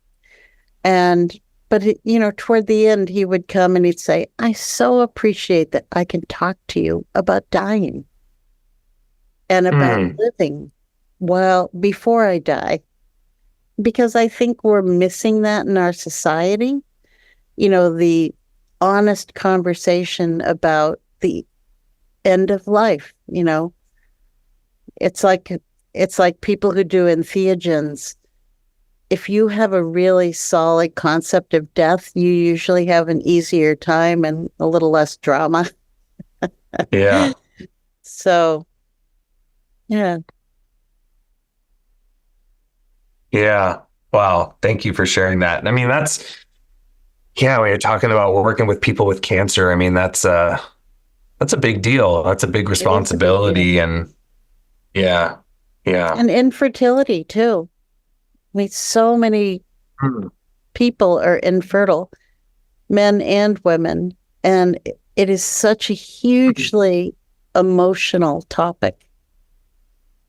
But toward the end, he would come and he'd say, I so appreciate that I can talk to you about dying and about living before I die. Because I think we're missing that in our society. The honest conversation about the end of life, It's like people who do entheogens. If you have a really solid concept of death, you usually have an easier time and a little less drama. Yeah. So, yeah. Yeah. Wow. Thank you for sharing that. I mean, when you're talking about working with people with cancer, I mean, that's a big deal. That's a big responsibility. And yeah. And infertility too. I mean, so many people are infertile, men and women, and it is such a hugely emotional topic.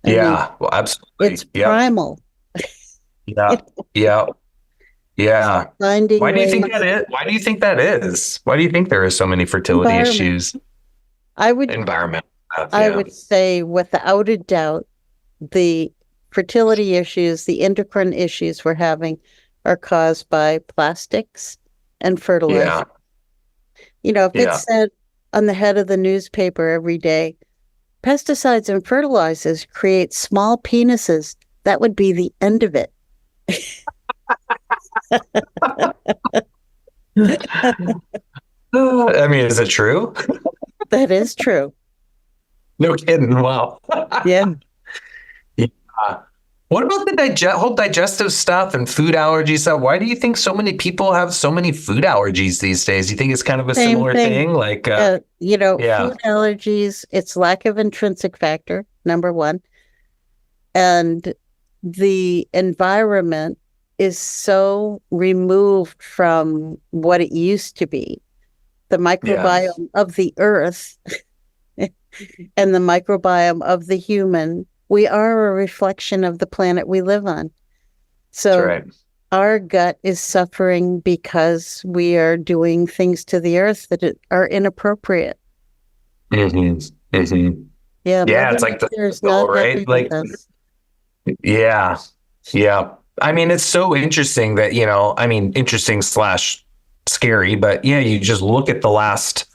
I mean, well, absolutely. it's primal. Yeah. Yeah. Finding Why do you think ways- that is? Why do you think that is? Why do you think there are so many fertility issues? Environment. I would say without a doubt, the fertility issues, the endocrine issues we're having are caused by plastics and fertilizer. If it said on the head of the newspaper every day, pesticides and fertilizers create small penises, that would be the end of it. I mean, is it true? That is true. No kidding. Wow. Yeah. What about the whole digestive stuff and food allergy stuff? Why do you think so many people have so many food allergies these days? You think it's kind of a similar thing? Like, food allergies, it's lack of intrinsic factor, number one. And the environment is so removed from what it used to be. The microbiome of the earth and the microbiome of the human, we are a reflection of the planet we live on. So our gut is suffering because we are doing things to the earth that are inappropriate. Mm-hmm. Mm-hmm. Yeah. It's like the cycle, right? Like, yeah. I mean, it's so interesting that, interesting / scary, but you just look at the last,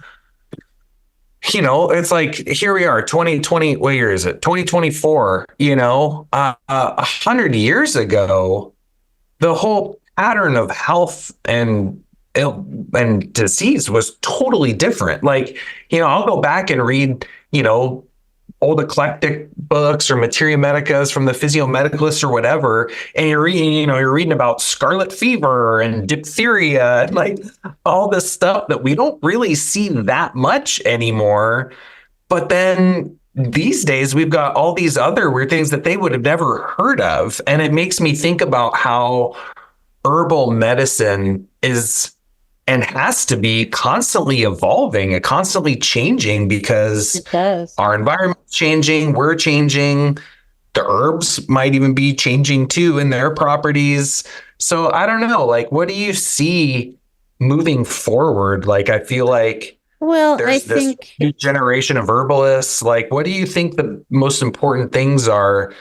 it's like, here we are, 2020, what year is it? 2024, 100 years ago, the whole pattern of health and disease was totally different. Like, I'll go back and read, old eclectic books or materia medicas from the physiomedicalists or whatever, and you're reading about scarlet fever and diphtheria and like all this stuff that we don't really see that much anymore. But then these days we've got all these other weird things that they would have never heard of. And it makes me think about how herbal medicine is and has to be constantly evolving and constantly changing because It does. our environment's changing, we're changing, the herbs might even be changing too in their properties. So I don't know, like, what do you see moving forward? Like, I feel like Well, I there's this think, new generation of herbalists. Like, what do you think the most important things are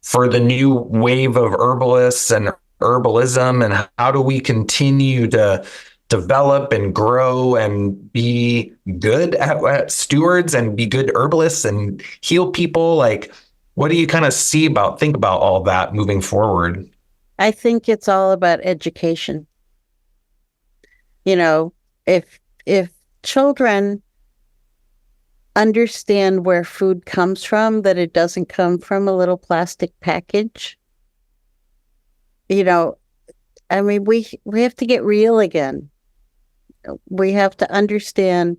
for the new wave of herbalists and herbalism? And how do we continue to develop and grow and be good at stewards and be good herbalists and heal people? Like, what do you kind of think about all that moving forward? I think it's all about education. You know, if children understand where food comes from, that it doesn't come from a little plastic package, you know, I mean, we have to get real again. We have to understand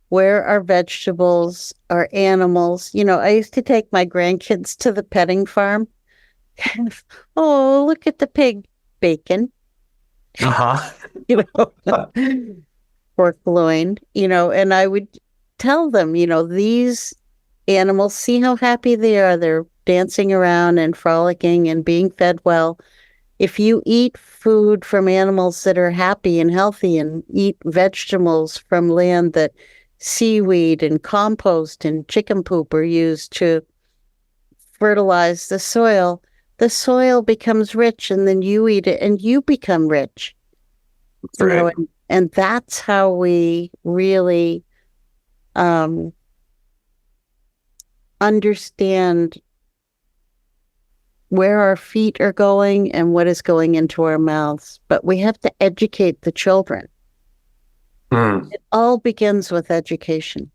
where our vegetables, our animals, I used to take my grandkids to the petting farm. Oh, look at the pig bacon, Uh-huh. you know, pork loin, and I would tell them, these animals, see how happy they are. They're dancing around and frolicking and being fed well. If you eat food from animals that are happy and healthy and eat vegetables from land that seaweed and compost and chicken poop are used to fertilize the soil becomes rich, and then you eat it and you become rich. Right. And that's how we really understand where our feet are going and what is going into our mouths. But we have to educate the children. It all begins with education.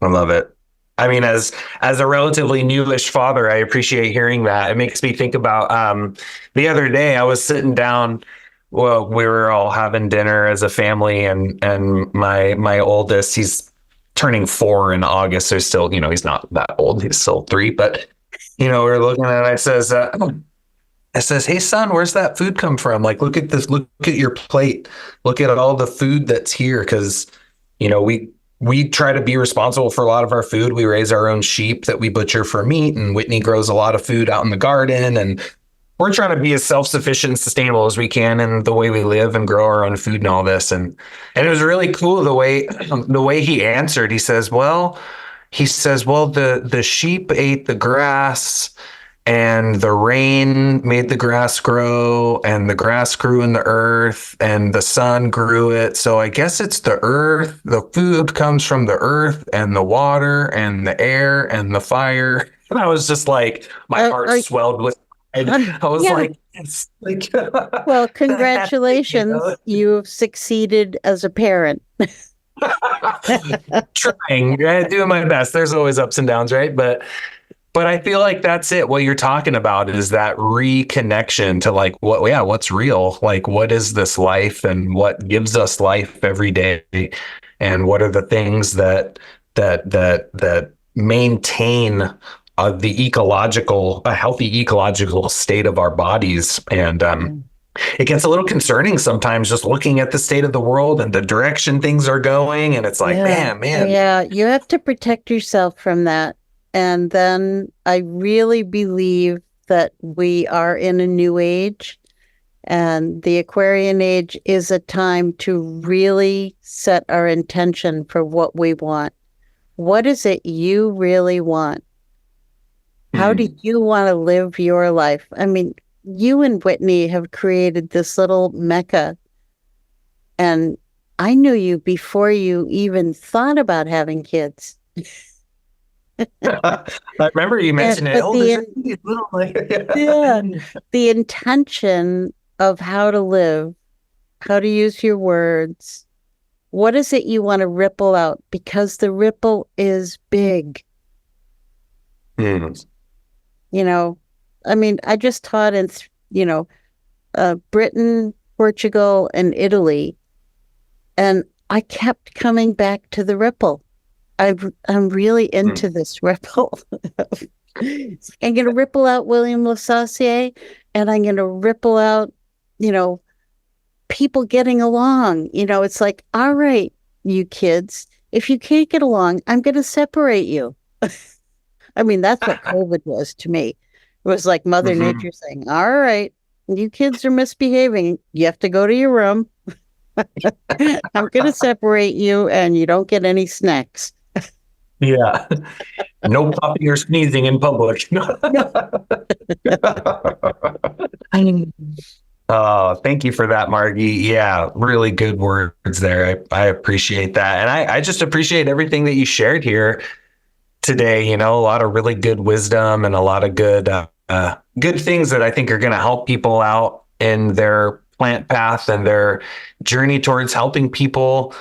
I love it. I mean, as a relatively newish father, I appreciate hearing that. It makes me think about the other day I was sitting down. Well, we were all having dinner as a family, and my oldest, he's turning 4 in August. So still, he's not that old. He's still 3, but we're looking at it. I says, hey son, where's that food come from? Like, look at this, look at your plate, look at all the food that's here. Cause we try to be responsible for a lot of our food. We raise our own sheep that we butcher for meat, and Whitney grows a lot of food out in the garden. And we're trying to be as self-sufficient and sustainable as we can in the way we live and grow our own food and all this. And it was really cool the way he answered. He says, well, the sheep ate the grass, and the rain made the grass grow, and the grass grew in the earth, and the sun grew it. So I guess it's the earth. The food comes from the earth and the water and the air and the fire. And I was just like, my heart swelled with pride. I was like, it's like, well, congratulations. You've succeeded as a parent. Trying, doing my best. There's always ups and downs, right? But I feel like that's it. What you're talking about is that reconnection to like what's real? Like, what is this life, and what gives us life every day? And what are the things that maintain a healthy ecological state of our bodies? And it gets a little concerning sometimes just looking at the state of the world and the direction things are going. And it's like, man. Yeah, you have to protect yourself from that. And then I really believe that we are in a new age, and the Aquarian age is a time to really set our intention for what we want. What is it you really want? How do you want to live your life? I mean, you and Whitney have created this little mecca, and I knew you before you even thought about having kids. I remember you mentioned it. The intention of how to live, how to use your words. What is it you want to ripple out? Because the ripple is big. I mean, I just taught in, Britain, Portugal, and Italy, and I kept coming back to the ripple. I'm really into this ripple. I'm going to ripple out William LeSassier, and I'm going to ripple out, people getting along. It's like, all right, you kids, if you can't get along, I'm going to separate you. I mean, that's what COVID was to me. It was like Mother Nature saying, all right, you kids are misbehaving. You have to go to your room. I'm going to separate you, and you don't get any snacks. Yeah. No coughing or sneezing in public. Oh, thank you for that, Margie. Yeah, really good words there. I appreciate that. And I just appreciate everything that you shared here today. A lot of really good wisdom and a lot of good things that I think are going to help people out in their plant path and their journey towards helping people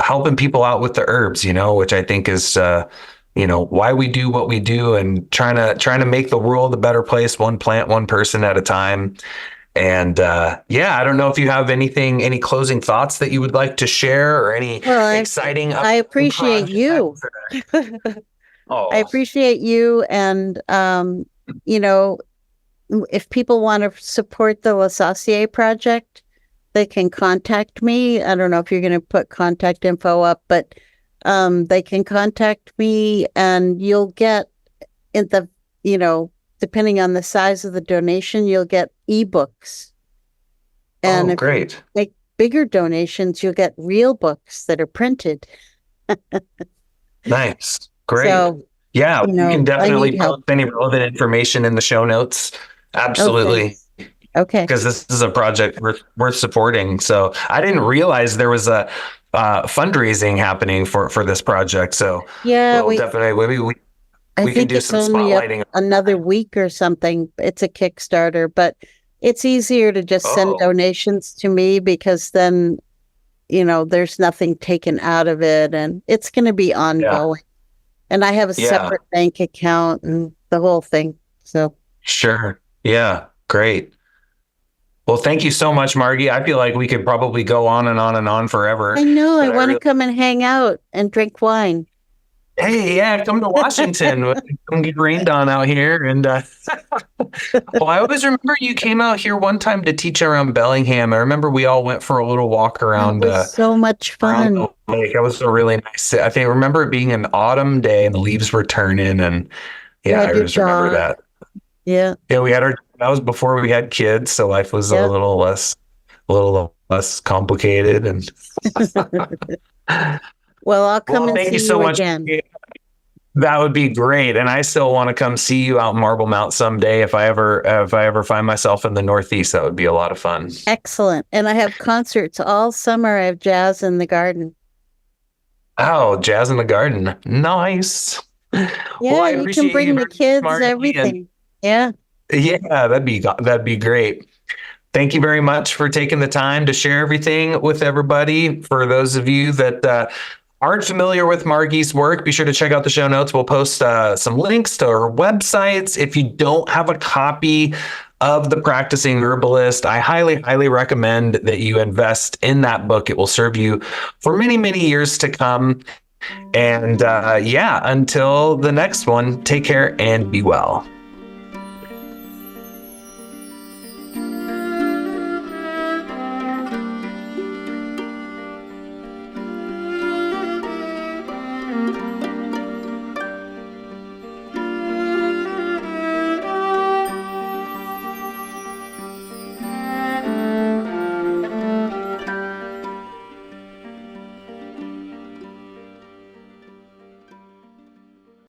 out with the herbs, which I think is why we do what we do, and trying to make the world a better place, one plant, one person at a time. And I don't know if you have any closing thoughts that you would like to share, or any exciting. I appreciate you. I appreciate you, and if people want to support the LeSassier project, they can contact me. I don't know if you're going to put contact info up, but they can contact me, and you'll get depending on the size of the donation, you'll get ebooks. And if great. you make bigger donations, you'll get real books that are printed. Nice. Great. So, yeah, you can definitely post any relevant information in the show notes. Absolutely. Okay. Because this is a project worth supporting. So I didn't realize there was a fundraising happening for this project. So we'll definitely we can do some spotlighting. Another week or something. It's a Kickstarter, but it's easier to just send donations to me, because then, there's nothing taken out of it, and it's going to be ongoing. Yeah. And I have a separate bank account and the whole thing. So sure. Yeah. Great. Well, thank you so much, Margie. I feel like we could probably go on and on and on forever. I know. I want to come and hang out and drink wine. Hey, yeah, come to Washington. Come get rained on out here. And well, I always remember you came out here one time to teach around Bellingham. I remember we all went for a little walk around. It was so much fun. Like, it was a really nice. I remember it being an autumn day and the leaves were turning, and I just remember that. Yeah. Yeah, that was before we had kids, so life was a little less complicated. And well, I'll come and see you again. That would be great, and I still want to come see you out in Marble Mount someday. If I ever find myself in the Northeast, that would be a lot of fun. Excellent. And I have concerts all summer. I have jazz in the garden. Oh, jazz in the garden. Nice. Yeah, well, you can bring the kids, everything. Yeah, that'd be great. Thank you very much for taking the time to share everything with everybody. For those of you that aren't familiar with Margie's work, be sure to check out the show notes. We'll post some links to her websites. If you don't have a copy of The Practicing Herbalist, I highly, highly recommend that you invest in that book. It will serve you for many, many years to come. And until the next one, take care and be well.